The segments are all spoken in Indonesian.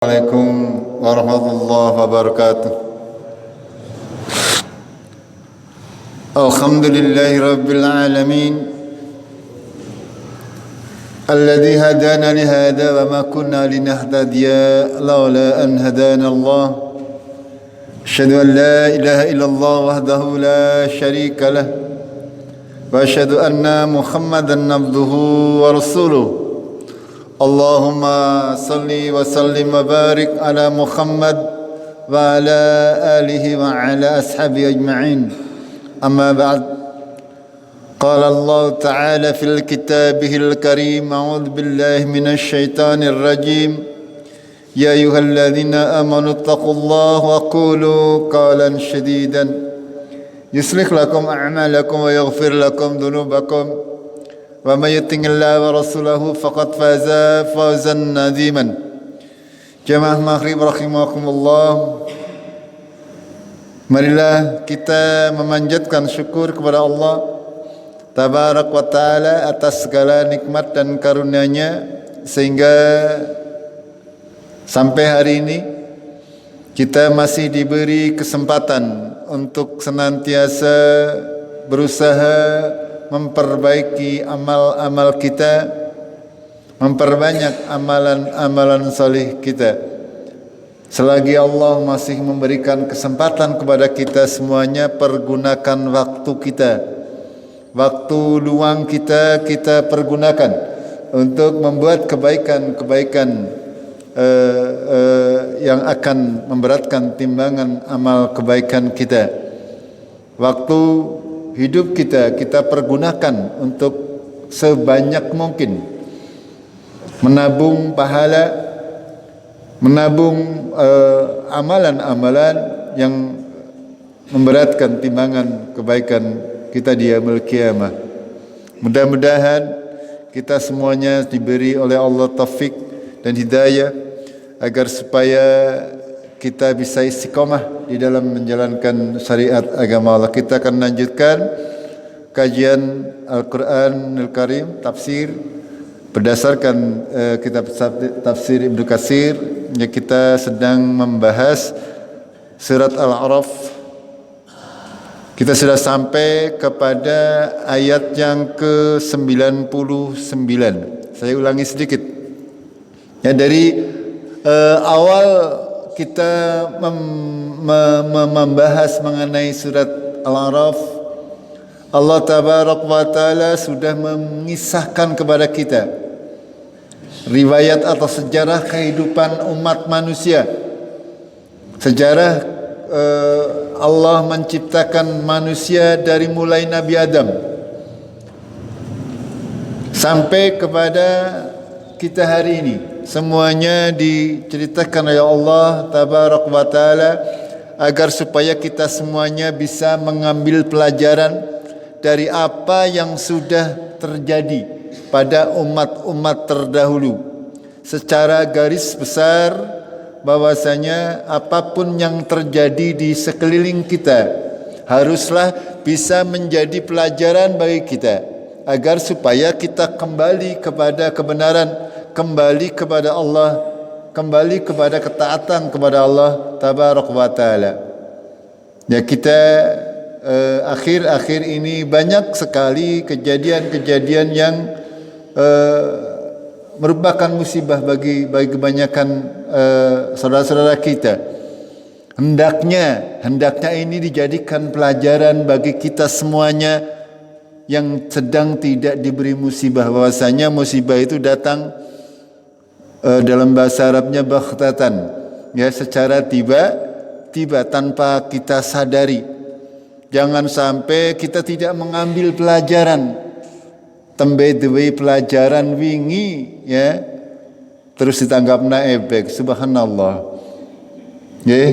Assalamualaikum warahmatullahi wabarakatuh. Alhamdulillahi rabbil alamin alladzi hadana li hada wa ma kunna linahtadiya laula an hadana Allah. Asyhadu an la ilaha illallah wahdahu la syarika lah wa asyhadu anna Muhammadan abduhu wa rasuluh. Allahumma salli wa sallim wa barik ala Muhammad wa ala alihi wa ala ashabi ajma'in. Amma ba'd. Qala Allah Ta'ala fil kitabihil karim, a'udzu billahi minasy syaithanir rajim. Ya ayyuhalladzina amanu taqullaha wa qulu qawlan shadidan yuslih lakum a'malakum wa yaghfir lakum dhunubakum. Wa may yuti'illah wa rasulahu faqad faza fawzan naziman. Jamaah maghrib rahimakumullah. Marilah kita memanjatkan syukur kepada Allah Tabarak wa Ta'ala atas segala nikmat dan karunia-Nya sehingga sampai hari ini kita masih diberi kesempatan untuk senantiasa berusaha memperbaiki amal-amal kita, memperbanyak amalan-amalan salih kita. Selagi Allah masih memberikan kesempatan kepada kita semuanya, pergunakan waktu kita. Waktu luang kita pergunakan untuk membuat kebaikan-kebaikan yang akan memberatkan timbangan amal kebaikan kita. Waktu hidup kita pergunakan untuk sebanyak mungkin menabung pahala, menabung amalan-amalan yang memberatkan timbangan kebaikan kita di yaumul qiyamah. Mudah-mudahan kita semuanya diberi oleh Allah taufik dan hidayah agar supaya kita bisa istiqamah di dalam menjalankan syariat agama Allah. Kita akan lanjutkan kajian Al-Quranul Karim, tafsir berdasarkan kitab tafsir Ibnu Katsir. Kita sedang membahas surat Al-A'raf. Kita sudah sampai kepada ayat yang ke-99. Saya ulangi sedikit. Ya, dari awal kita membahas mengenai surat Al-A'raf, Allah Tabarak wa Ta'ala sudah mengisahkan kepada kita riwayat atau sejarah kehidupan umat manusia. Sejarah Allah menciptakan manusia dari mulai Nabi Adam sampai kepada kita hari ini. Semuanya diceritakan oleh Allah Tabarak wa Ta'ala agar supaya kita semuanya bisa mengambil pelajaran dari apa yang sudah terjadi pada umat-umat terdahulu. Secara garis besar bahwasanya apapun yang terjadi di sekeliling kita haruslah bisa menjadi pelajaran bagi kita agar supaya kita kembali kepada kebenaran, kembali kepada Allah, kembali kepada ketaatan kepada Allah Tabarak wa Ta'ala. Ya, kita akhir-akhir ini banyak sekali kejadian-kejadian yang merupakan musibah bagi kebanyakan saudara-saudara kita. Hendaknya ini dijadikan pelajaran bagi kita semuanya yang sedang tidak diberi musibah, bahwasanya musibah itu datang dalam bahasa Arabnya baghtatan, ya, secara tiba-tiba tanpa kita sadari. Jangan sampai kita tidak mengambil pelajaran. Tembe dewe pelajaran wingi, ya, terus ditanggapna ebek. Subhanallah. Ya,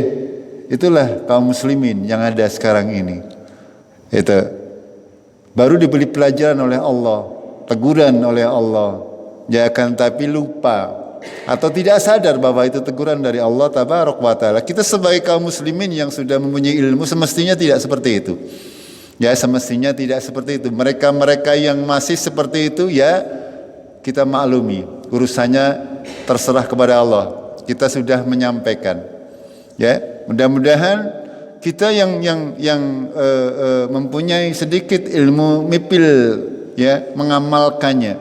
itulah kaum muslimin yang ada sekarang ini. Itu baru diberi pelajaran oleh Allah, teguran oleh Allah, ya, akan tapi lupa atau tidak sadar bahwa itu teguran dari Allah Tabarak wa Ta'ala. Kita sebagai kaum muslimin yang sudah mempunyai ilmu semestinya tidak seperti itu. Ya, semestinya tidak seperti itu. Mereka yang masih seperti itu, ya, kita maklumi, urusannya terserah kepada Allah. kita sudah menyampaikan. Ya, mudah-mudahan kita yang mempunyai sedikit ilmu mipil, ya, mengamalkannya,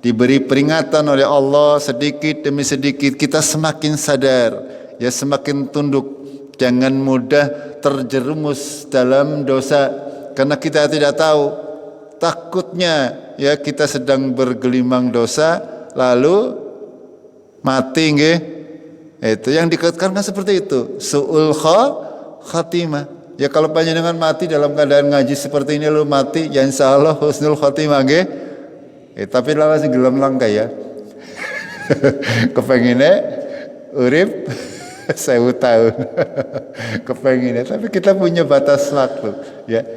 diberi peringatan oleh Allah sedikit demi sedikit, kita semakin sadar, ya, semakin tunduk. Jangan mudah terjerumus dalam dosa karena kita tidak tahu. Takutnya, ya, kita sedang bergelimang dosa lalu mati, nggih. Itu yang dikatakan seperti itu, su'ul khatimah. Ya, kalau panjenengan mati dalam keadaan ngaji seperti ini lalu mati, ya insyaallah husnul khatimah, nggih. Tapi lawas gelem langka, ya. Kepengine urip 1000 tahun. Kepengine, tapi kita punya batas waktu, ya.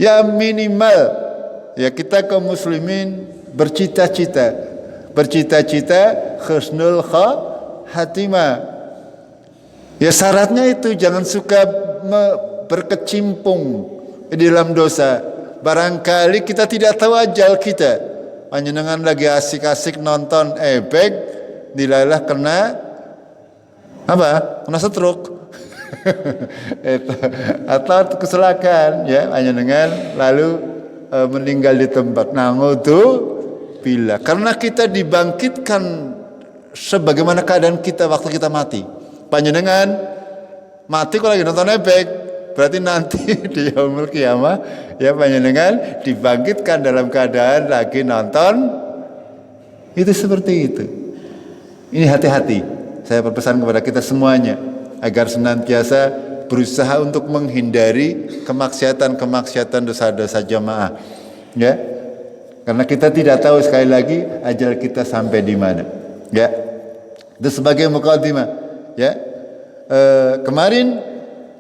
Ya minimal, ya, kita kaum muslimin bercita-cita husnul khatimah. Ya, syaratnya itu jangan suka berkecimpung di dalam dosa. Barangkali kita tidak tahu ajal kita. Panjenengan lagi asik-asik nonton ebek, dilalah kena apa? Kena stroke. Atau kecelakaan, ya, panjenengan lalu meninggal di tempat. Naudzubillah. Karena kita dibangkitkan sebagaimana keadaan kita waktu kita mati. Panjenengan mati kalau lagi nonton ebek, berarti nanti di yaumul qiyamah, ya, panjenengan dibangkitkan dalam keadaan lagi nonton. Itu seperti itu. Ini hati-hati. Saya berpesan kepada kita semuanya agar senantiasa berusaha untuk menghindari kemaksiatan dosa-dosa jamaah, ya. Karena kita tidak tahu sekali lagi ajal kita sampai di mana, ya. Itu sebagai mukadimah, ya. Kemarin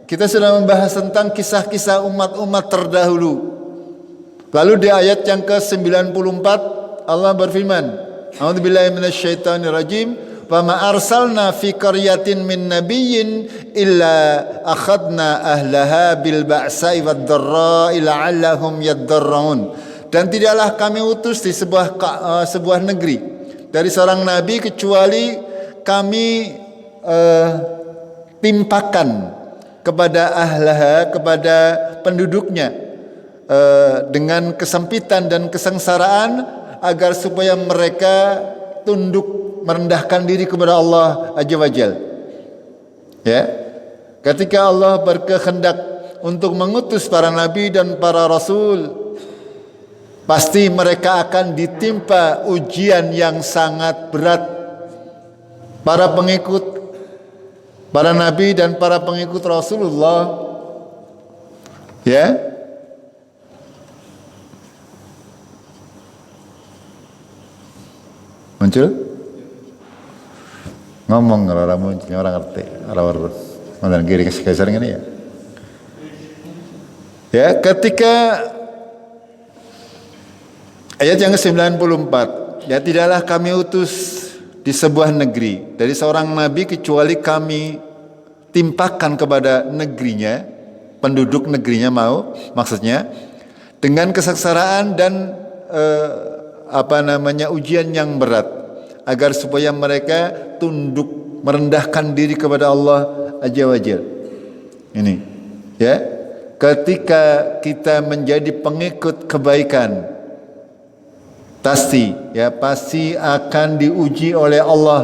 kita sudah membahas tentang kisah-kisah umat-umat terdahulu. Lalu di ayat yang ke-94 Allah berfirman, A'udzubillahi minasyaitonirrajim. Wa ma arsalna fi qaryatin min nabiyyin illa akhadna ahlaha bil ba'sa'i wad dharra'i la'allahum yadharraun. Dan tidaklah kami utus di sebuah negeri dari seorang nabi kecuali kami timpakan kepada ahlaha, kepada penduduknya, dengan kesempitan dan kesengsaraan agar supaya mereka tunduk merendahkan diri kepada Allah Azza wa Jalla. Ya. Ketika Allah berkehendak untuk mengutus para nabi dan para rasul, pasti mereka akan ditimpa ujian yang sangat berat. Para nabi dan para pengikut Rasulullah, ya, muncul ngomong orang muncul orang ngerti orang kiri keser ini, ya. Ya, ketika ayat yang ke-94, ya, tidaklah kami utus di sebuah negeri dari seorang nabi kecuali kami timpakan kepada negerinya, penduduk negerinya maksudnya dengan kesengsaraan dan ujian yang berat agar supaya mereka tunduk merendahkan diri kepada Allah Azza wa Jalla. Ini, ya, ketika kita menjadi pengikut kebaikan, pasti akan diuji oleh Allah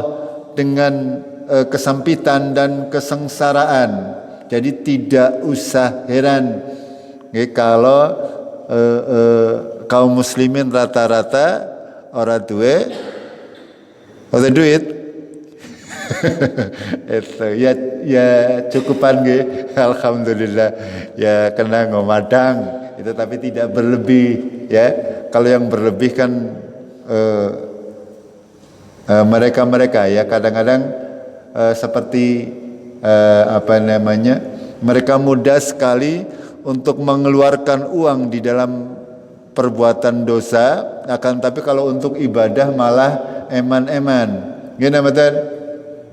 dengan kesempitan dan kesengsaraan. Jadi tidak usah heran, ya, kalau kaum muslimin rata-rata orang duit itu ya cukupan, nggih, alhamdulillah, ya, kena ngomadang itu, tapi tidak berlebih, ya. Kalau yang berlebih kan mereka ya kadang-kadang seperti mereka mudah sekali untuk mengeluarkan uang di dalam perbuatan dosa, akan tapi kalau untuk ibadah malah eman-eman. Gini, betul?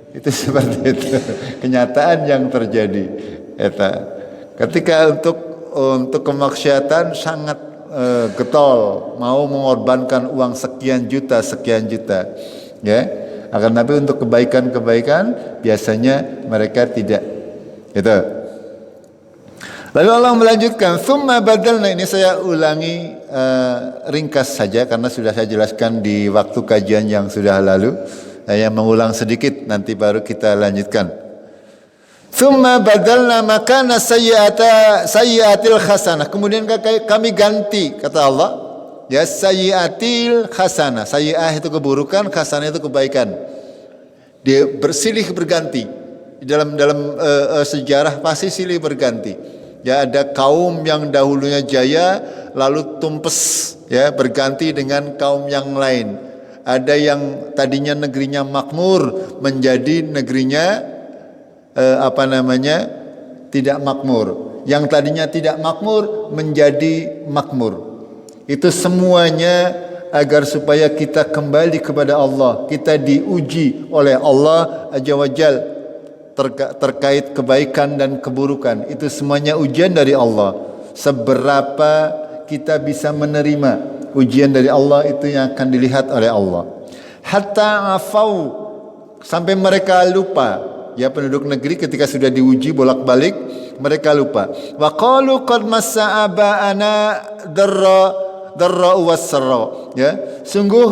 Itu seperti itu kenyataan yang terjadi. Ketika untuk kemaksiatan sangat getol, mau mengorbankan uang sekian juta, ya. Akan tapi untuk kebaikan-kebaikan biasanya mereka tidak. Itu. Lalu Allah melanjutkan, "Tsumma badalna," ini saya ulangi ringkas saja karena sudah saya jelaskan di waktu kajian yang sudah lalu. Saya mengulang sedikit nanti baru kita lanjutkan. "Tsumma badalna makana sayyi'atil hasanah." Kemudian kami ganti, kata Allah, ya, sayyi'atil hasanah. Sayyi'ah itu keburukan, hasanah itu kebaikan. Dia bersilih berganti. Dalam sejarah pasti silih berganti. Ya, ada kaum yang dahulunya jaya lalu tumpes, ya, berganti dengan kaum yang lain. Ada yang tadinya negerinya makmur menjadi negerinya tidak makmur. Yang tadinya tidak makmur menjadi makmur. Itu semuanya agar supaya kita kembali kepada Allah, kita diuji oleh Allah Azza wa Jalla terkait kebaikan dan keburukan. Itu semuanya ujian dari Allah. Seberapa kita bisa menerima ujian dari Allah, itu yang akan dilihat oleh Allah. Hatta afau, sampai mereka lupa. Ya, penduduk negeri ketika sudah diuji bolak-balik, mereka lupa. Wa qalu qad massa aba'ana darra was-sarra. Ya, sungguh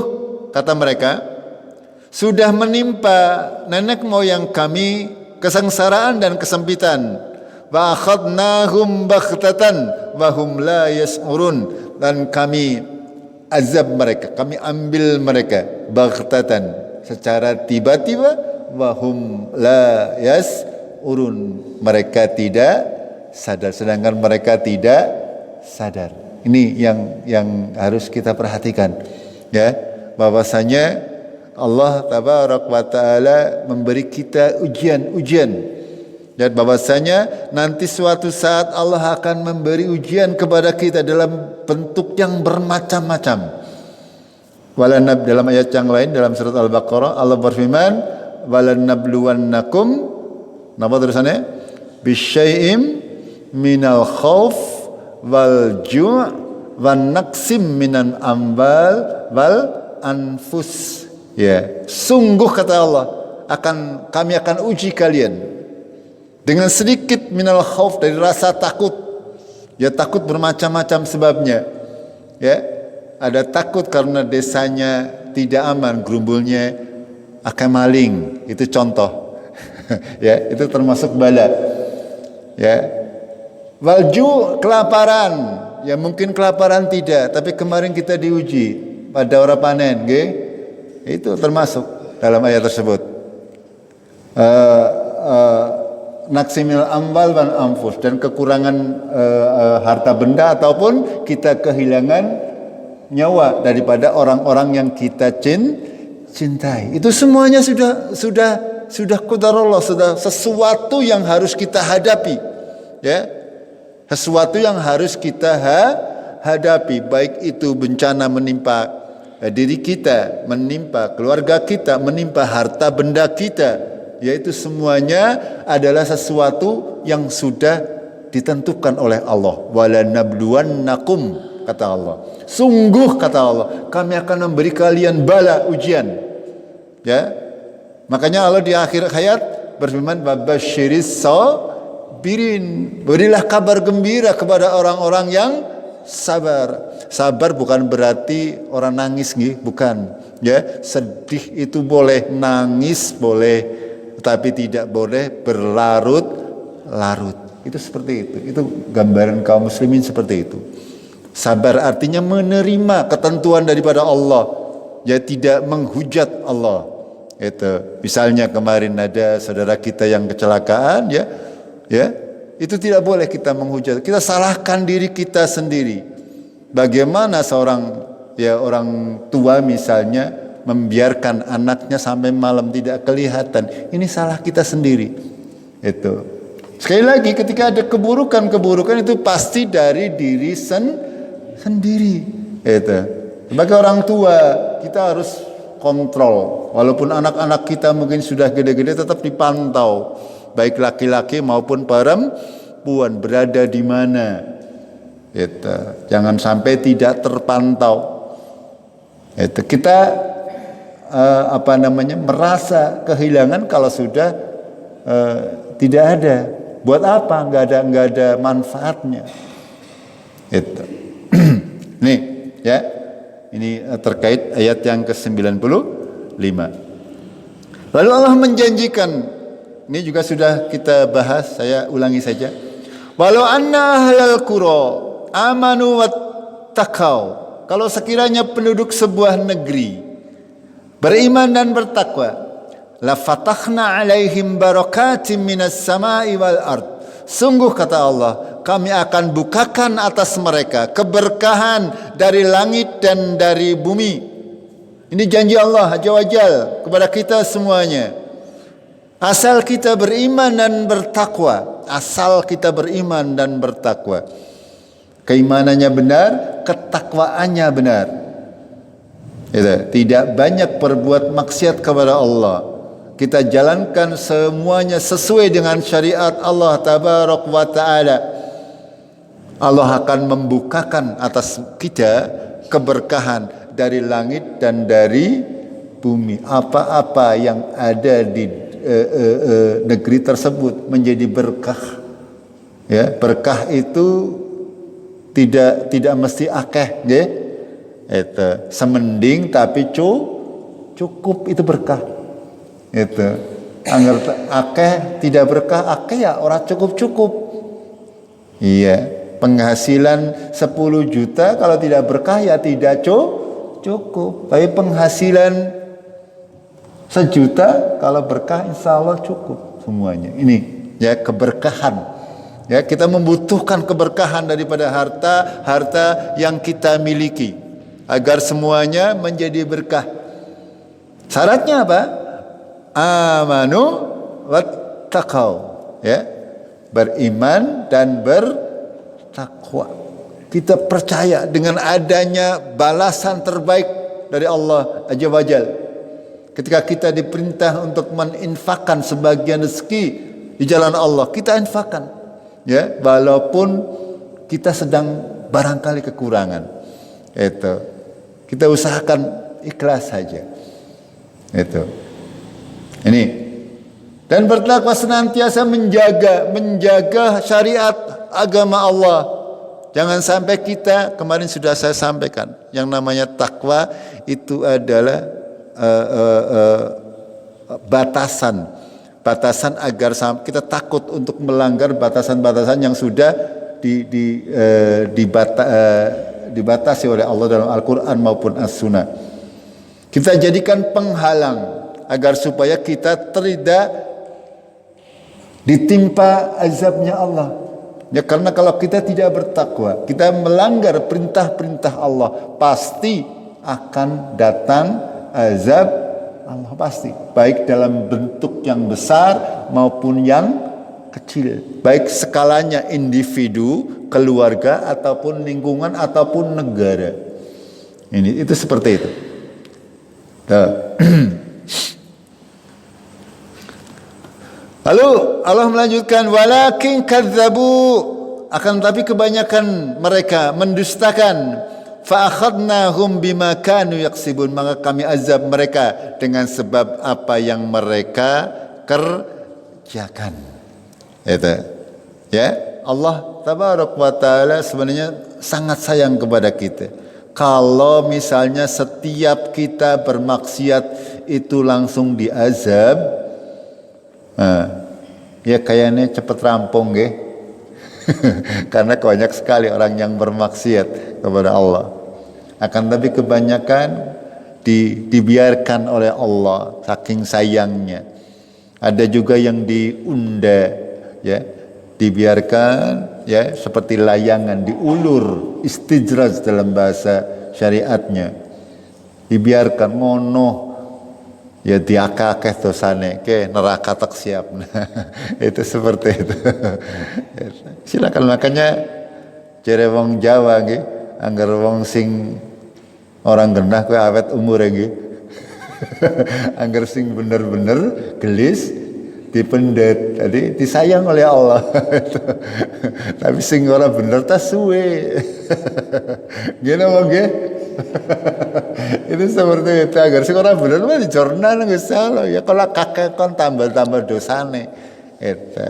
kata mereka, sudah menimpa nenek moyang kami kesengsaraan dan kesempitan. Wa akhadnahum baghtatan wa hum la yas'urun, dan kami azab mereka, kami ambil mereka baghtatan, secara tiba-tiba, wa hum la yas'urun, mereka tidak sadar, sedangkan mereka tidak sadar. Ini yang harus kita perhatikan, ya, bahwasanya Allah tabarak wa ta'ala memberi kita ujian-ujian, dan bahwasanya nanti suatu saat Allah akan memberi ujian kepada kita dalam bentuk yang bermacam-macam. Dalam ayat yang lain dalam surat Al-Baqarah Allah berfirman, walanabluwannakum, napa terusannya, bisyai'im minal khauf wal ju' wan naqsim minan ambal wal anfus. Ya, sungguh kata Allah, kami akan uji kalian dengan sedikit minal khauf, dari rasa takut. Ya, takut bermacam-macam sebabnya. Ya, ada takut karena desanya tidak aman, gerumbulnya akan maling, itu contoh. Ya, itu termasuk bala. Ya, walju, kelaparan. Ya, mungkin kelaparan tidak, tapi kemarin kita diuji pada orang panen, nggih. Itu termasuk dalam ayat tersebut. Naksimil ambal dan anfus, dan kekurangan harta benda ataupun kita kehilangan nyawa daripada orang-orang yang kita cintai. Itu semuanya sudah qadarullah, sudah sesuatu yang harus kita hadapi. Ya. Sesuatu yang harus kita hadapi, baik itu bencana menimpa diri kita, menimpa keluarga kita, menimpa harta benda kita, yaitu semuanya adalah sesuatu yang sudah ditentukan oleh Allah. Walanabluwannakum, kata Allah. Sungguh kata Allah, kami akan memberi kalian bala, ujian. Ya. Makanya Allah di akhir ayat berfirman, babasyiris sabirin, berilah kabar gembira kepada orang-orang yang sabar. Sabar bukan berarti orang nangis, bukan. Ya, sedih itu boleh, nangis boleh, tapi tidak boleh berlarut-larut. Itu seperti itu. Itu gambaran kaum muslimin seperti itu. Sabar artinya menerima ketentuan daripada Allah, ya, tidak menghujat Allah. Itu. Misalnya kemarin ada saudara kita yang kecelakaan, ya, itu tidak boleh kita menghujat. Kita salahkan diri kita sendiri. Bagaimana seorang orang tua misalnya membiarkan anaknya sampai malam tidak kelihatan, ini salah kita sendiri. Itu. Sekali lagi, ketika ada keburukan itu pasti dari diri sendiri. Itu. Sebagai orang tua kita harus kontrol. Walaupun anak-anak kita mungkin sudah gede-gede, tetap dipantau, baik laki-laki maupun perempuan berada di mana. Itu. Jangan sampai tidak terpantau. Itu. Kita merasa kehilangan kalau sudah tidak ada. Buat apa? Nggak ada manfaatnya. Itu. Nih, ya. Ini terkait ayat yang ke-95. Lalu Allah menjanjikan, ini juga sudah kita bahas, saya ulangi saja. Walau anna ahlal qura amanu wattaqau. Kalau sekiranya penduduk sebuah negeri beriman dan bertakwa, la fatahna alaihim barakatim minas samai wal ard. Sungguh kata Allah, kami akan bukakan atas mereka keberkahan dari langit dan dari bumi. Ini janji Allah Azza wa Jalla kepada kita semuanya. Asal kita beriman dan bertakwa. Asal kita beriman dan bertakwa. Keimanannya benar, ketakwaannya benar. Tidak banyak perbuat maksiat kepada Allah. Kita jalankan semuanya sesuai dengan syariat Allah Tabaraka wa Ta'ala. Allah akan membukakan atas kita keberkahan dari langit dan dari bumi. Apa-apa yang ada di negeri tersebut menjadi berkah. Ya, berkah itu tidak mesti akeh, ya. Itu semending tapi cukup, itu berkah. Itu anggar akeh tidak berkah, akeh ya orang cukup. Iya, penghasilan 10 juta kalau tidak berkah ya tidak cukup. Tapi penghasilan 1 juta kalau berkah insya Allah cukup semuanya. Ini ya keberkahan. Ya, kita membutuhkan keberkahan daripada harta yang kita miliki agar semuanya menjadi berkah. Syaratnya apa? Amanu wattaqau, ya, beriman dan bertakwa. Kita percaya dengan adanya balasan terbaik dari Allah Azza wa Jalla. Ketika kita diperintah untuk meninfakkan sebagian rezeki di jalan Allah, kita infakkan, ya, walaupun kita sedang barangkali kekurangan. Itu kita usahakan ikhlas saja. Itu. Ini, dan bertakwa senantiasa menjaga syariat agama Allah. Jangan sampai kita, kemarin sudah saya sampaikan, yang namanya takwa itu adalah batasan agar kita takut untuk melanggar batasan-batasan yang sudah dibatasi oleh Allah dalam Al-Quran maupun As-Sunnah. Kita jadikan penghalang agar supaya kita tidak ditimpa azabnya Allah. Ya, karena kalau kita tidak bertakwa, kita melanggar perintah-perintah Allah, pasti akan datang azab Allah, pasti. Baik dalam bentuk yang besar maupun yang kecil. Baik skalanya individu, keluarga, ataupun lingkungan, ataupun negara. Itu seperti itu. Lalu Allah melanjutkan, walakin kadzabu, akan tapi kebanyakan mereka mendustakan, fa akhadnahum bima kanu yaksibun, maka kami azab mereka dengan sebab apa yang mereka kerjakan. Itu, ya, Allah Tabaraka wa Ta'ala sebenarnya sangat sayang kepada kita. Kalau misalnya setiap kita bermaksiat itu langsung diazab, ya kayaknya cepat rampung, ya. Karena banyak sekali orang yang bermaksiat kepada Allah. Akan tapi kebanyakan dibiarkan oleh Allah saking sayangnya. Ada juga yang diunda, ya, dibiarkan, ya, seperti layangan, diulur, istijraj dalam bahasa syariatnya. Dibiarkan ngono, ya diakakeh dosane ke neraka tak siap. Itu seperti itu. Silakan, makanya jere wong Jawa nggih, angger wong sing orang genah kowe awet umure nggih. Angger sing bener-bener gelis dipendet, jadi disayang oleh Allah. Tapi sing ora bener ta suwe. Ngene wae nggih. Itu seperti itu agar sekolah bener mah di jurnal nggak salah ya kalau kakek kon tambah dosane itu.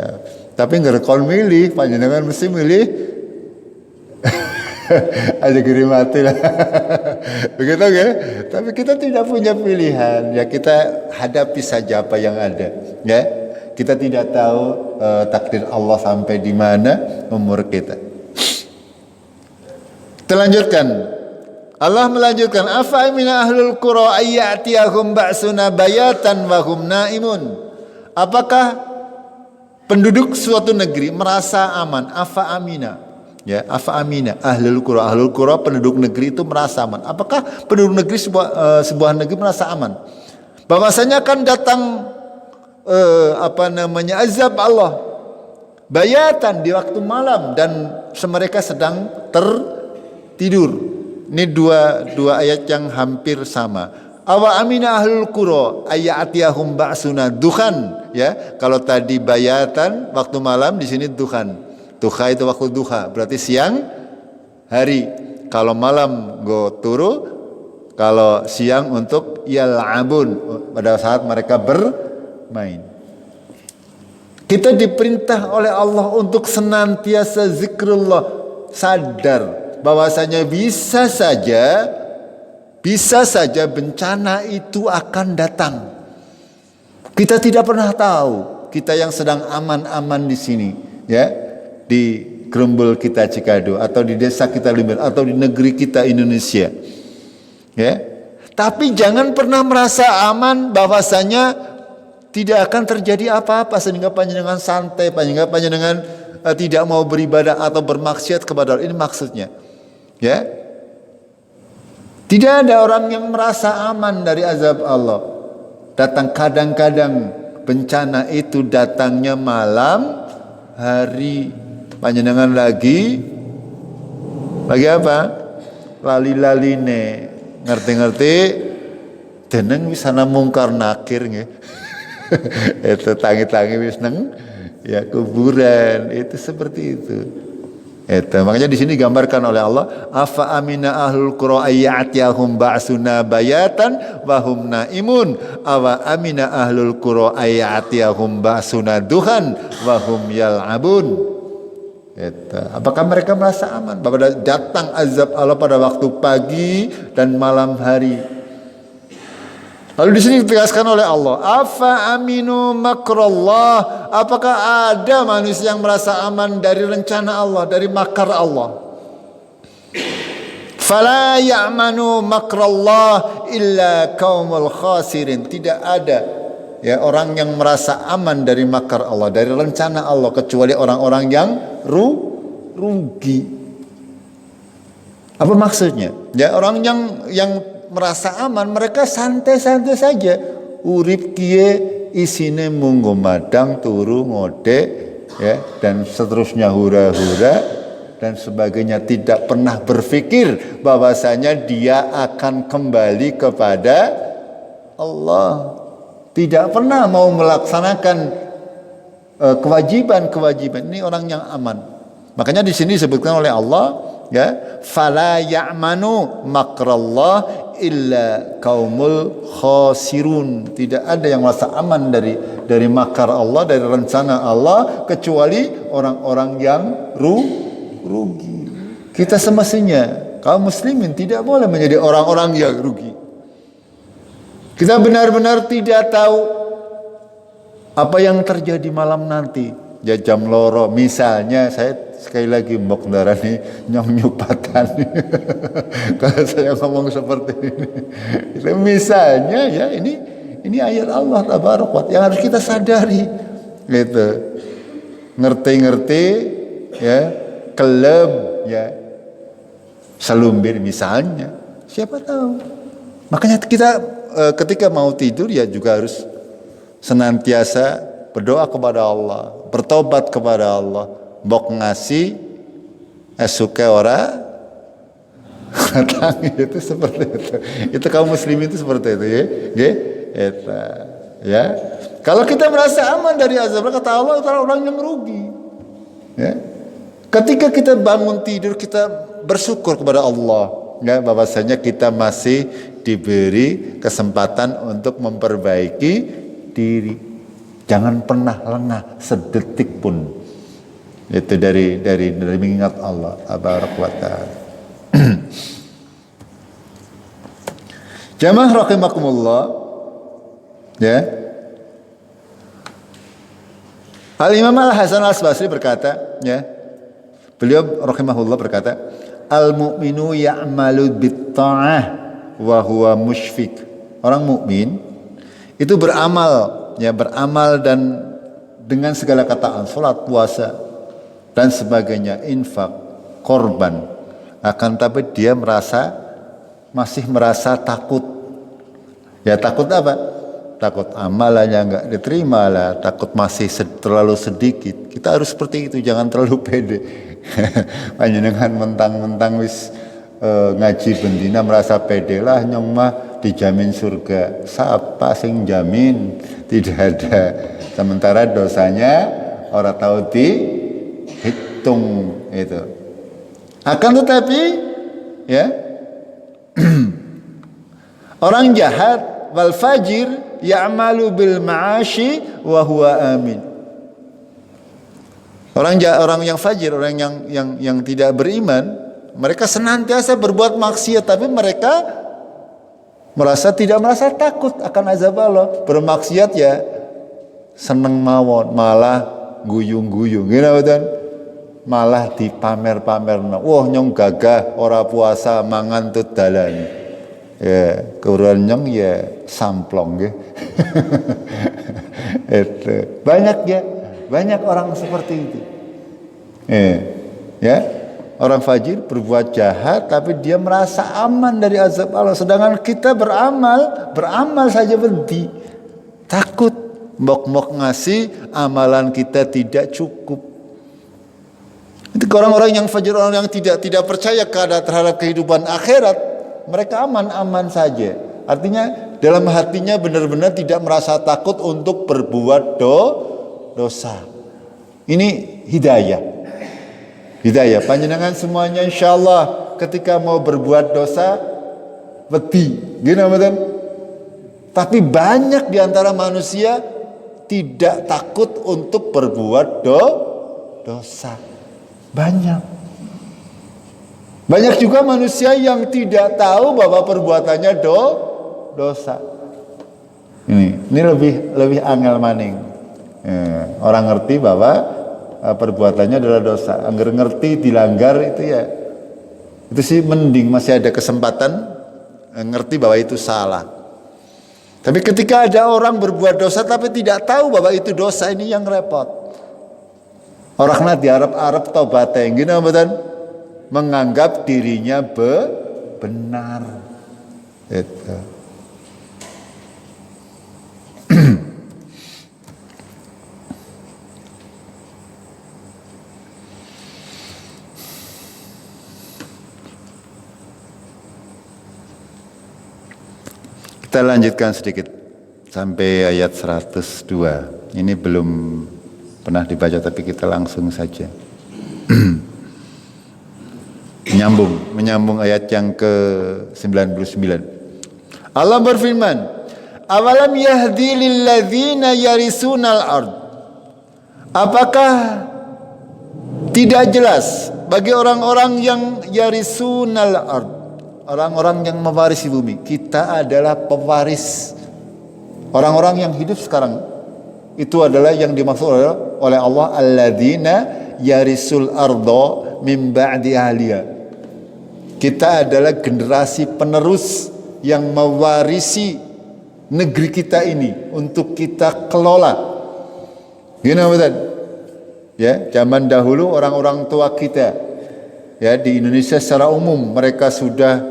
Tapi nggak kon milih panjenengan mesti milih aja kiri mati lah. Begitu ya. Tapi kita tidak punya pilihan ya, kita hadapi saja apa yang ada ya. Kita tidak tahu takdir Allah sampai di mana umur kita. Terlanjutkan. Allah melanjutkan, afa amina ahlul qura ayyatiyahum ba'suna bayatan wa hum naimun. Apakah penduduk suatu negeri merasa aman? Afa amina. Ya, afa amina ahlul qura penduduk negeri itu merasa aman. Apakah penduduk negeri sebuah negeri merasa aman? Bahwasanya akan datang azab Allah bayatan di waktu malam dan mereka sedang tertidur. Ini dua ayat yang hampir sama. Awa amina ahlul qura ayatiyahum ba'suna duhan, ya. Kalau tadi bayatan waktu malam, di sini duhan. Duha itu waktu duha, berarti siang hari. Kalau malam go turu, kalau siang untuk yal'abun, pada saat mereka bermain. Kita diperintah oleh Allah untuk senantiasa zikrullah, sadar bahwasanya bisa saja bencana itu akan datang. Kita tidak pernah tahu. Kita yang sedang aman-aman di sini, ya, di gerumbul kita Cikadu, atau di desa kita Limber, atau di negeri kita Indonesia, ya. Tapi jangan pernah merasa aman bahwasanya tidak akan terjadi apa-apa sehingga panjenengan santai, panjenengan tidak mau beribadah atau bermaksiat kepada Allah. Ini maksudnya. Ya, tidak ada orang yang merasa aman dari azab Allah. Datang kadang-kadang bencana itu datangnya malam hari. Panjenengan lagi apa? Lali-laline, ngerti-ngerti. Deneng wisana mungkar nakir nggih. Itu tangi-tangi wis neng ya kuburan, itu seperti itu. Itu makanya di sini digambarkan oleh Allah, afa amina ahlul qura ayyatiyahum ba'suna bayatan wa hum naimun awa amina ahlul qura ayyatiyahum ba'suna duhan wa hum yal'abun. Itu. Apakah mereka merasa aman bahwa datang azab Allah pada waktu pagi dan malam hari? Lalu di sini ditegaskan oleh Allah, afa aminu makrallah, apakah ada manusia yang merasa aman dari rencana Allah, dari makar Allah? Fala ya'manu makrallah illa qaumul khasirin. Tidak ada ya orang yang merasa aman dari makar Allah, dari rencana Allah, kecuali orang-orang yang rugi. Apa maksudnya? Ya, orang yang merasa aman, mereka santai-santai saja. Urip kie isine munggo madang turu ngode, ya, dan seterusnya hura-hura dan sebagainya, tidak pernah berpikir bahwasanya dia akan kembali kepada Allah. Tidak pernah mau melaksanakan kewajiban-kewajiban. Ini orang yang aman. Makanya di sini disebutkan oleh Allah, ya, fala ya'manu makrallah illa qaumul khasirun. Tidak ada yang merasa aman dari makar Allah, dari rencana Allah, kecuali orang-orang yang rugi. Kita semestinya kaum muslimin tidak boleh menjadi orang-orang yang rugi. Kita benar-benar tidak tahu apa yang terjadi malam nanti. Ya jam loro misalnya, saya sekali lagi mbok ndarani nyupatan. Kalau saya ngomong seperti ini, itu misalnya ya, ini ayat Allah tabaraka yang harus kita sadari, gitu. Ngerti-ngerti ya, keleb ya, selumbir misalnya, siapa tahu. Makanya kita ketika mau tidur ya juga harus senantiasa berdoa kepada Allah, bertobat kepada Allah. Mbok ngasih esuke ora tangi, itu seperti itu. Itu kaum muslimin itu seperti itu, ya. Ya. Kalau kita merasa aman dari azab, kata Allah, itu orang yang rugi. Ya. Ketika kita bangun tidur, kita bersyukur kepada Allah. ya, bahwasanya kita masih diberi kesempatan untuk memperbaiki diri. Jangan pernah lengah sedetik pun. Itu dari mengingat Allah Tabaraka wa Ta'ala. Jamaah rahimakumullah, ya. Al-Imam Al-Hasan Al-Basri berkata, ya. Beliau rahimahullah berkata, al-mu'minu ya'malu bit-ta'ah wa huwa musyfik. Orang mukmin itu beramal, ya, beramal dan dengan segala katakan, salat, puasa dan sebagainya, infak, korban. Akan tapi dia masih merasa takut. Ya, takut apa? Takut amalannya enggak diterima lah, takut masih terlalu sedikit. Kita harus seperti itu, jangan terlalu pede. Panjenengan mentang-mentang wis ngaji bendina merasa pede lah, nyong mah dijamin surga. Siapa sing jamin? Tidak ada. Sementara dosanya orang tahu dihitung itu. Akan tetapi, ya, orang jahat wal fajir ya'malu bil ma'ashi wa huwa amin. Orang yang fajir, orang yang tidak beriman, mereka senantiasa berbuat maksiat, tapi mereka tidak merasa takut akan azab Allah. Bermaksiat ya seneng mawon, malah guyung-guyung, gitu kan? Malah dipamer-pamer. Wah, nyong gagah ora puasa mangan tut dalan. Ya, keuruan nyong ya samplong ya. Itu banyak orang seperti itu. Ya, orang fajir berbuat jahat tapi dia merasa aman dari azab Allah. Sedangkan kita beramal saja berhenti, takut mok ngasih amalan kita tidak cukup. Itu orang-orang yang fajir, orang yang tidak percaya terhadap kehidupan akhirat, mereka aman-aman saja. Artinya dalam hatinya benar-benar tidak merasa takut untuk berbuat dosa. Ini hidayah. Panjenengan semuanya insyaallah ketika mau berbuat dosa wedi, gini betul. Tapi banyak di antara manusia tidak takut untuk berbuat dosa. Banyak juga manusia yang tidak tahu bahwa perbuatannya dosa. Ini lebih angel maning. Orang ngerti bahwa perbuatannya adalah dosa. Angger ngerti dilanggar itu sih mending, masih ada kesempatan ngerti bahwa itu salah. Tapi ketika ada orang berbuat dosa tapi tidak tahu bahwa itu dosa, ini yang repot. Orangnya diharap-harap tobat gini betul, menganggap dirinya benar. Itu. Kita lanjutkan sedikit sampai ayat 102. Ini belum pernah dibaca tapi kita langsung saja. Menyambung ayat yang ke-99. Allah berfirman, "Awalam yahdi lil ladzina yarisunal ard." Apakah tidak jelas bagi orang-orang yang yarisunal ard, orang-orang yang mewarisi bumi? Kita adalah pewaris. Orang-orang yang hidup sekarang itu adalah yang dimaksud oleh Allah, alladzina yarisul ardo min ba'di ahliha. Kita adalah generasi penerus yang mewarisi negeri kita ini untuk kita kelola. Gini betul? Ya, zaman dahulu orang-orang tua kita, ya, di Indonesia secara umum mereka sudah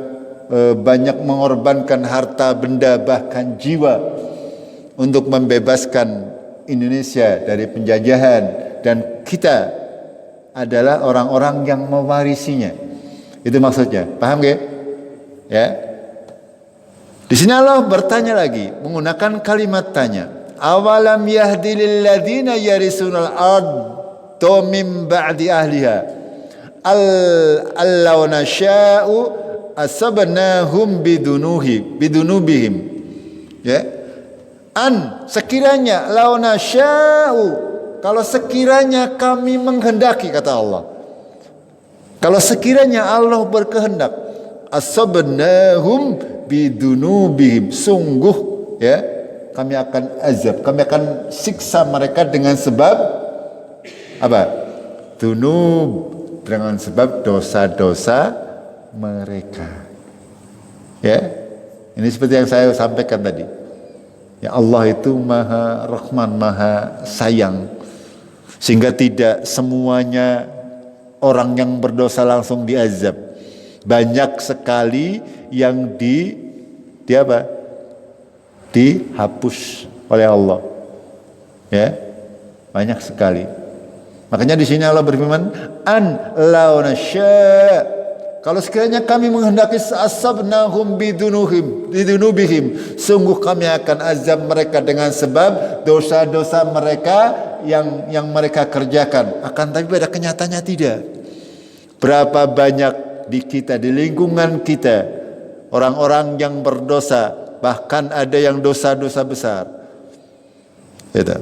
banyak mengorbankan harta benda bahkan jiwa untuk membebaskan Indonesia dari penjajahan, dan kita adalah orang-orang yang mewarisinya. Itu maksudnya, paham gak? Ya. Di sini Allah bertanya lagi menggunakan kalimat tanya. Awalam yahdi lil ladzina yarisunal ard min ba'di ahliha allau nasya'u asabnahum bidunubihim. Ya. Sekiranya launa sya'u, kalau sekiranya kami menghendaki, kata Allah. Kalau sekiranya Allah berkehendak, asabnahum bidunubihim, sungguh ya kami akan azab, kami akan siksa mereka dengan sebab apa? Dunub, dengan sebab dosa-dosa mereka. Ya, ini seperti yang saya sampaikan tadi. Ya, Allah itu Maha Rahman, Maha Sayang, sehingga tidak semuanya orang yang berdosa langsung diazab. Banyak sekali yang dihapus oleh Allah. Ya, banyak sekali. Makanya di sini Allah berfirman, law nasya, kalau sekiranya kami menghendaki, asabnahum bidunubihim, sungguh kami akan azab mereka dengan sebab dosa-dosa mereka yang mereka kerjakan. Akan tapi pada kenyataannya tidak. Berapa banyak di kita, di lingkungan kita, orang-orang yang berdosa, bahkan ada yang dosa-dosa besar. Gitu.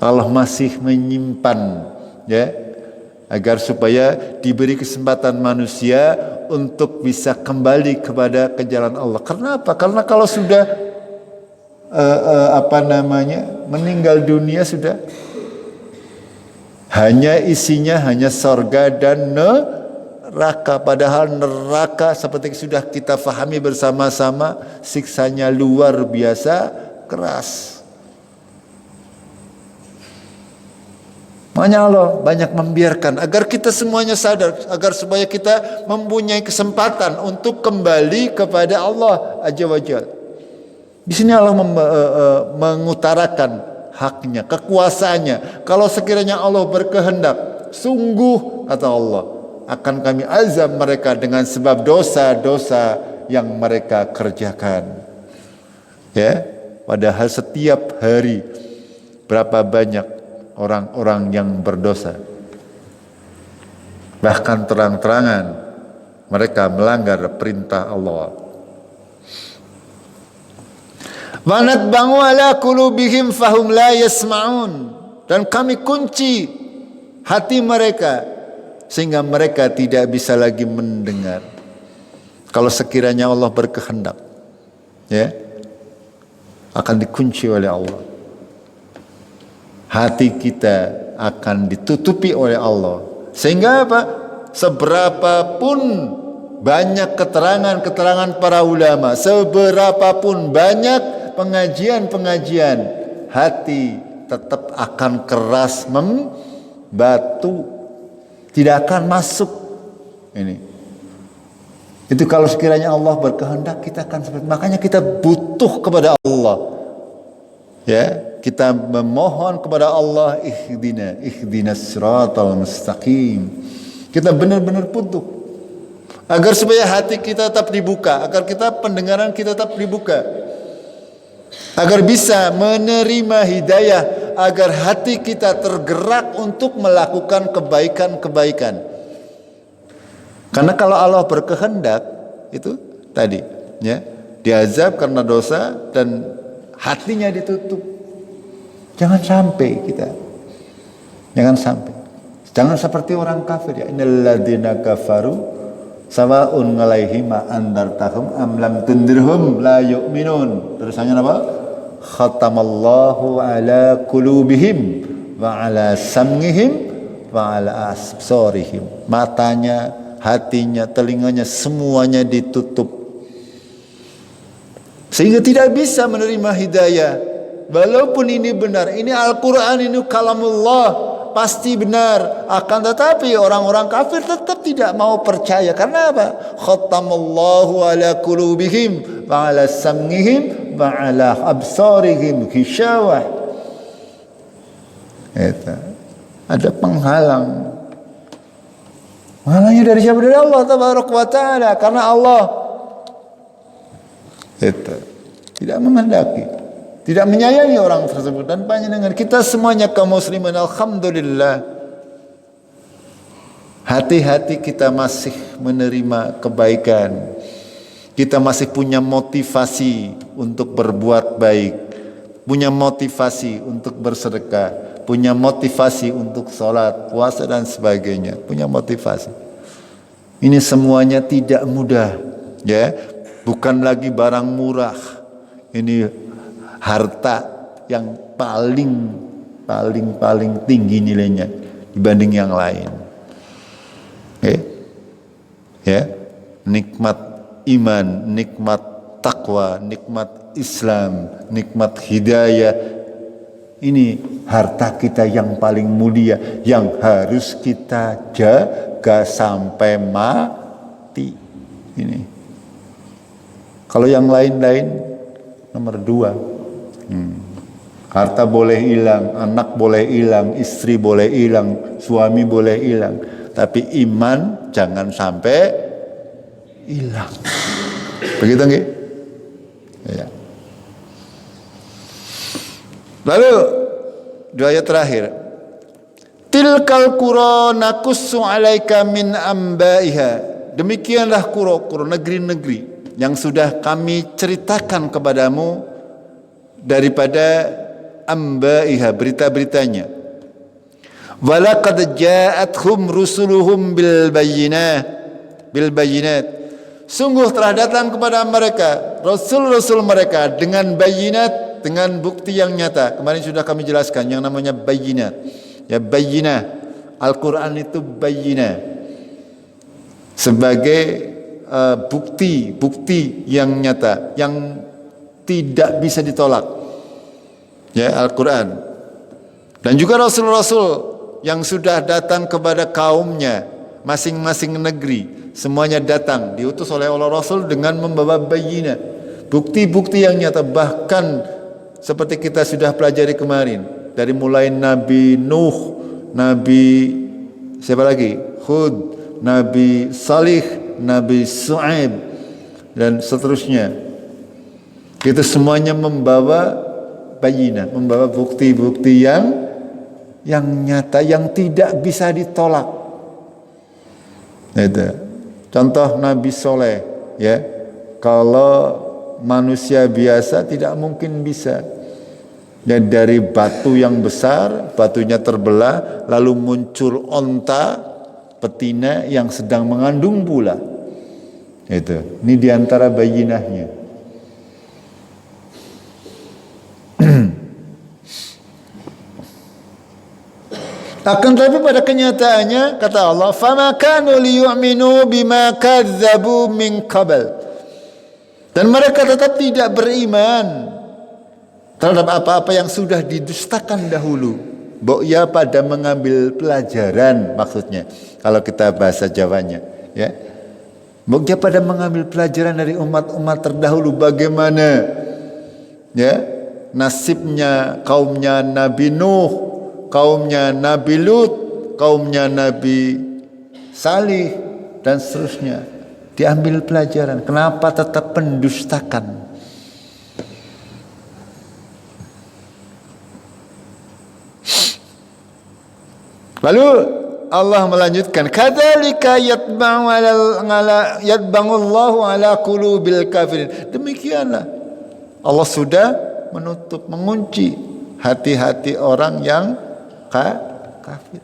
Allah masih menyimpan, ya, agar supaya diberi kesempatan manusia untuk bisa kembali kepada ke jalan Allah. Karena apa? Karena kalau sudah meninggal dunia, sudah hanya isinya hanya sorga dan neraka. Padahal neraka seperti sudah kita fahami bersama-sama, siksanya luar biasa keras. Makanya Allah banyak membiarkan agar kita semuanya sadar, agar supaya kita mempunyai kesempatan untuk kembali kepada Allah Azza wa Jalla. Di sini Allah mengutarakan haknya, kekuasaannya. Kalau sekiranya Allah berkehendak, sungguh kata Allah, akan kami azab mereka dengan sebab dosa-dosa yang mereka kerjakan. Ya, padahal setiap hari berapa banyak orang-orang yang berdosa, bahkan terang-terangan mereka melanggar perintah Allah. Wanatba'u ala qulubihim fahum la yasma'un, dan kami kunci hati mereka sehingga mereka tidak bisa lagi mendengar. Kalau sekiranya Allah berkehendak, ya, akan dikunci oleh Allah. Hati kita akan ditutupi oleh Allah. Sehingga apa? Seberapapun banyak keterangan-keterangan para ulama, seberapapun banyak pengajian-pengajian, hati tetap akan keras membatu, tidak akan masuk. Ini. Itu kalau sekiranya Allah berkehendak, kita akan seperti, makanya kita butuh kepada Allah. Ya, kita memohon kepada Allah, ihdinas siratal mustaqim. Kita benar-benar butuh agar supaya hati kita tetap dibuka, agar kita pendengaran kita tetap dibuka, agar bisa menerima hidayah, agar hati kita tergerak untuk melakukan kebaikan-kebaikan. Karena kalau Allah berkehendak, itu tadi, ya, diazab karena dosa dan hatinya ditutup. Jangan sampai kita, jangan seperti orang kafir, ya. Innal ladzina kafaru sawa'un 'alaihim andartahum am lam tundirhum la yu'minun. Terusannya apa? Khatamallahu ala qulubihim wa ala sam'ihim wa ala absarihim. Matanya, hatinya, telinganya, semuanya ditutup, sehingga tidak bisa menerima hidayah. Walaupun ini benar, ini Al-Quran, ini kalamullah, pasti benar. Akan tetapi orang-orang kafir tetap tidak mau percaya. Karena apa? Khatamallahu ala qulubihim wa ala sam'ihim wa ala absarihim ghishawah. Itu ada penghalang. Penghalangnya dari siapa? Dari Allah tabaraka wa taala. Karena Allah itu tidak menghendaki, tidak menyayangi orang tersebut. Dan panjenengan kita semuanya kaum muslimin, alhamdulillah, Hati-hati kita masih menerima kebaikan. Kita masih punya motivasi untuk berbuat baik. Punya motivasi untuk bersedekah. Punya motivasi untuk sholat, puasa dan sebagainya. Punya motivasi. Ini semuanya tidak mudah. Ya, bukan lagi barang murah. Ini harta yang paling tinggi nilainya dibanding yang lain. Ya, nikmat iman, nikmat takwa, nikmat Islam, nikmat hidayah. Ini harta kita yang paling mulia, yang harus kita jaga sampai mati. Ini. Kalau yang lain-lain nomor 2. Harta boleh hilang, anak boleh hilang, istri boleh hilang, suami boleh hilang. Tapi iman jangan sampai hilang. Begitu nggih? Ya. Lalu dua ayat terakhir. Tilkal qura naqussu 'alaika min ambaiha. Demikianlah qura-qura, negeri-negeri yang sudah kami ceritakan kepadamu daripada ambaiha, berita-beritanya. Walaqad ja'athum rusuluhum bil bayyinat. Sungguh telah datang kepada mereka rasul-rasul mereka dengan bayinat, dengan bukti yang nyata. Kemarin sudah kami jelaskan yang namanya bayinat. Ya, bayyinah. Al-Qur'an itu bayyinah. Sebagai bukti yang nyata, yang tidak bisa ditolak. Ya, Al-Qur'an. Dan juga rasul-rasul yang sudah datang kepada kaumnya, masing-masing negeri, semuanya datang, diutus oleh Allah Rasul dengan membawa bayyinah, bukti-bukti yang nyata. Bahkan seperti kita sudah pelajari kemarin, dari mulai Nabi Nuh, Nabi siapa lagi? Hud, Nabi Salih, Nabi Shu'aib, dan seterusnya. Itu semuanya membawa bayyinah, membawa bukti-bukti yang nyata, yang tidak bisa ditolak. Itu contoh Nabi Soleh, ya. Kalau manusia biasa tidak mungkin bisa. Ya, dari batu yang besar, batunya terbelah, lalu muncul onta betina yang sedang mengandung pula. Itu. Ini diantara bayinahnya. Akan tetapi pada kenyataannya kata Allah, "Fama kanu liyu'minu bima kadzdzabu min qabl." Dan mereka tetap tidak beriman terhadap apa-apa yang sudah didustakan dahulu. Bo'ya pada mengambil pelajaran, maksudnya kalau kita bahasa Jawanya, ya. Bo'ya pada mengambil pelajaran dari umat-umat terdahulu, bagaimana ya nasibnya kaumnya Nabi Nuh, kaumnya Nabi Lut, kaumnya Nabi Salih, dan seterusnya. Diambil pelajaran. Kenapa tetap pendustakan? Lalu Allah melanjutkan, kadzalika yatba'ullahu ala qulubil kafirin. Demikianlah Allah sudah menutup, mengunci hati-hati orang yang kafir.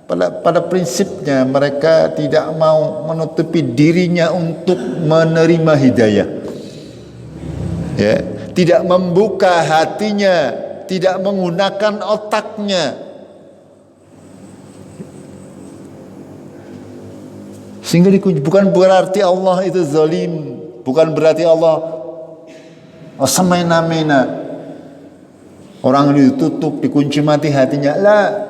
Pada prinsipnya mereka tidak mau menutupi dirinya untuk menerima hidayah. Ya, tidak membuka hatinya, tidak menggunakan otaknya. Sehingga dikunci. Bukan berarti Allah itu zalim, bukan berarti Allah semena-mena orang ditutup, dikunci mati hatinya. Lah.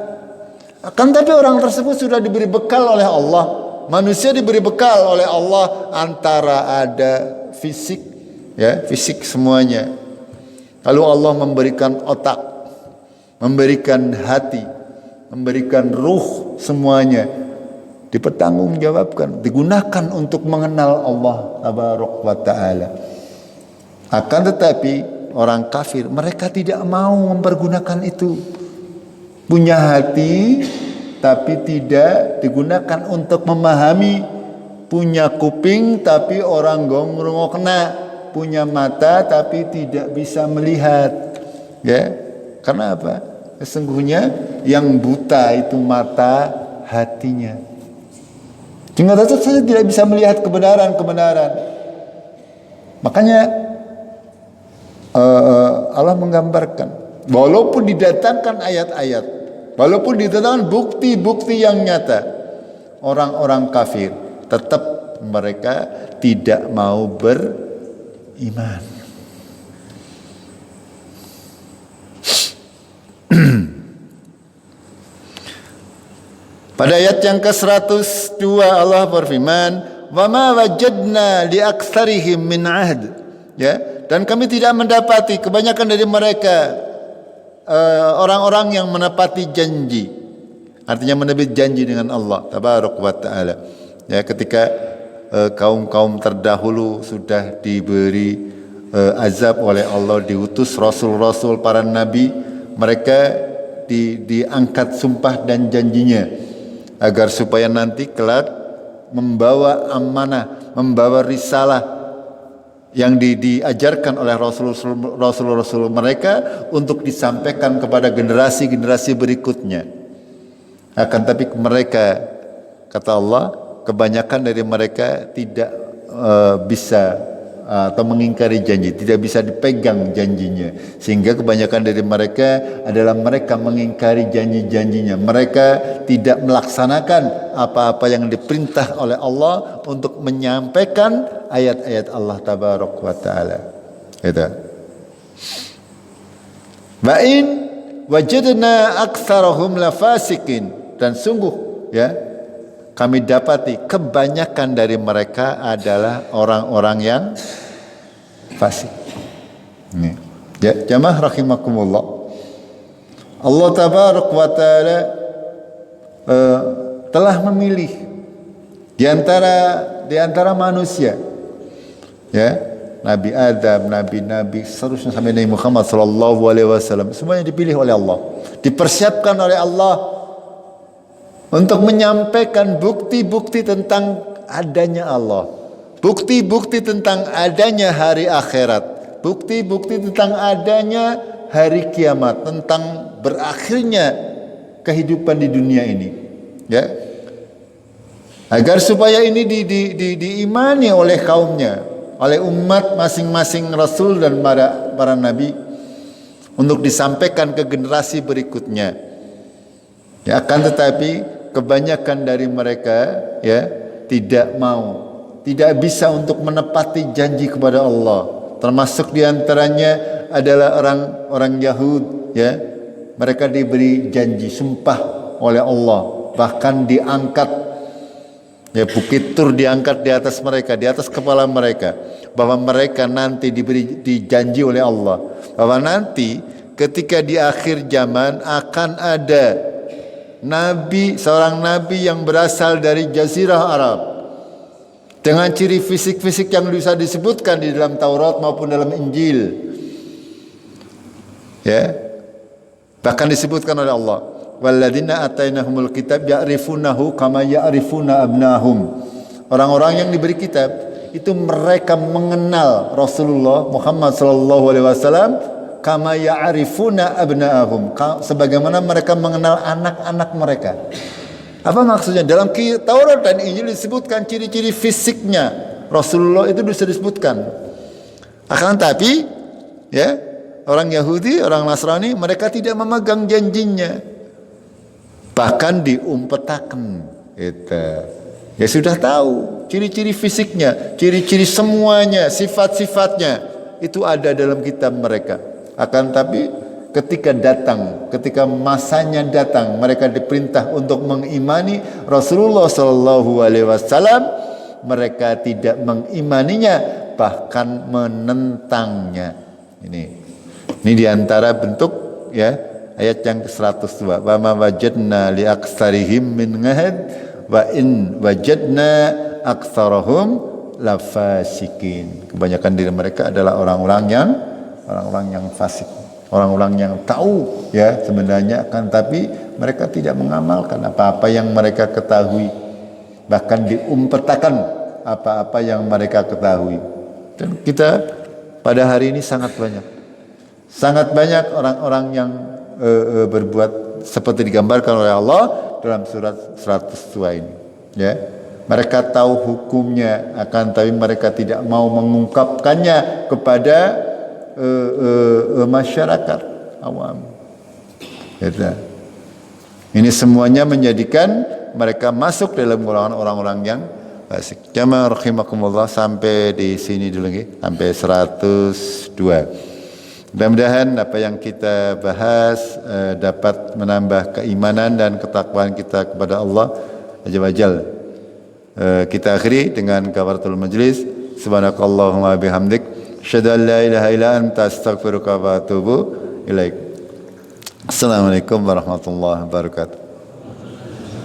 Akan tapi orang tersebut sudah diberi bekal oleh Allah. Manusia diberi bekal oleh Allah, antara ada fisik, ya, fisik semuanya. Lalu Allah memberikan otak, memberikan hati, memberikan ruh, semuanya dipertanggungjawabkan, digunakan untuk mengenal Allah Tabaraka wa Ta'ala. Akan tetapi orang kafir, mereka tidak mau mempergunakan itu. Punya hati tapi tidak digunakan untuk memahami, punya kuping tapi orang gong ngrungokna, punya mata tapi tidak bisa melihat. Ya, karena apa? Sesungguhnya yang buta itu mata hatinya. Sehingga tetap saja tidak bisa melihat kebenaran. Makanya Allah menggambarkan, walaupun didatangkan ayat-ayat, walaupun didatangkan bukti-bukti yang nyata, orang-orang kafir tetap mereka tidak mau beriman. Pada ayat yang ke-102 Allah berfirman, "Wa ma wajadna li aktsarihim min ahd." Ya, dan kami tidak mendapati kebanyakan dari mereka orang-orang yang menepati janji. Artinya menepati janji dengan Allah tabaraka wa taala. Ya, ketika kaum-kaum terdahulu sudah diberi azab oleh Allah, diutus rasul-rasul, para nabi, mereka diangkat sumpah dan janjinya agar supaya nanti kelak membawa amanah, membawa risalah yang diajarkan oleh rasul-rasul mereka untuk disampaikan kepada generasi-generasi berikutnya. Akan tapi mereka, kata Allah, kebanyakan dari mereka tidak bisa atau mengingkari janji, tidak bisa dipegang janjinya, sehingga kebanyakan dari mereka adalah mereka mengingkari janji-janjinya. Mereka tidak melaksanakan apa-apa yang diperintah oleh Allah untuk menyampaikan ayat-ayat Allah tabaraka wa taala. Gitu. Wa in wajadna aktsarahum lafasikin, dan sungguh ya kami dapati kebanyakan dari mereka adalah orang-orang yang fasik. Ini. Ya, jamaah rahimakumullah. Allah tabaraka wa taala telah memilih di antara manusia, ya, Nabi Adam, nabi-nabi seterusnya sampai Nabi Muhammad sallallahu alaihi wasallam, semuanya dipilih oleh Allah, dipersiapkan oleh Allah untuk menyampaikan bukti-bukti tentang adanya Allah, bukti-bukti tentang adanya hari akhirat, bukti-bukti tentang adanya hari kiamat, tentang berakhirnya kehidupan di dunia ini, ya, agar supaya ini diimani oleh kaumnya, oleh umat masing-masing rasul dan para nabi, untuk disampaikan ke generasi berikutnya. Ya, akan tetapi kebanyakan dari mereka ya tidak bisa untuk menepati janji kepada Allah. Termasuk diantaranya adalah orang Yahud, ya. Mereka diberi janji sumpah oleh Allah, bahkan diangkat, ya, Bukit Tur diangkat di atas mereka, di atas kepala mereka, bahwa mereka nanti dijanji oleh Allah bahwa nanti ketika di akhir zaman akan ada seorang nabi yang berasal dari Jazirah Arab dengan ciri fisik-fisik yang bisa disebutkan di dalam Taurat maupun dalam Injil, ya, bahkan disebutkan oleh Allah, walladzina atainahumul kitab ya'rifunahu kama ya'rifuna abnahum. Orang-orang yang diberi kitab itu mereka mengenal Rasulullah Muhammad sallallahu alaihi wasallam kama ya'rifuna abna'ahum, sebagaimana mereka mengenal anak-anak mereka. Apa maksudnya? Dalam Taurat dan Injil disebutkan ciri-ciri fisiknya Rasulullah itu bisa disebutkan. Akan tapi ya, orang Yahudi, orang Nasrani, mereka tidak memegang janjinya, bahkan diumpetaken. Itu ya, sudah tahu ciri-ciri fisiknya, ciri-ciri semuanya, sifat-sifatnya itu ada dalam kitab mereka. Akan tapi ketika masanya datang, mereka diperintah untuk mengimani Rasulullah sallallahu alaihi wasallam, mereka tidak mengimaninya, bahkan menentangnya. Ini diantara bentuk, ya, ayat yang ke-102. Wa ma wajadna li aktsarihim min ahad wa in wajadna aktsarahum lafasikin. Kebanyakan dari mereka adalah orang-orang yang fasik. orang-orang yang tahu ya sebenarnya, kan tapi mereka tidak mengamalkan apa-apa yang mereka ketahui, bahkan diumpetakan apa-apa yang mereka ketahui. Dan kita pada hari ini sangat banyak orang-orang yang berbuat seperti digambarkan oleh Allah dalam surat 102 ini ya. Mereka tahu hukumnya, akan tapi mereka tidak mau mengungkapkannya kepada masyarakat awam. Gitu. Ini semuanya menjadikan mereka masuk dalam golongan orang-orang yang fasik. Jamaah rahimakumullah, sampai di sini dulu nggih, sampai 102. Mudah-mudahan apa yang kita bahas dapat menambah keimanan dan ketakwaan kita kepada Allah Azza wa Jalla. Kita akhiri dengan kafaratul majlis. Subhanakallahumma bihamdik, asyhadu an la ilaha illa anta, astaghfiruka wa atubu ilaik. Assalamualaikum warahmatullahi wabarakatuh.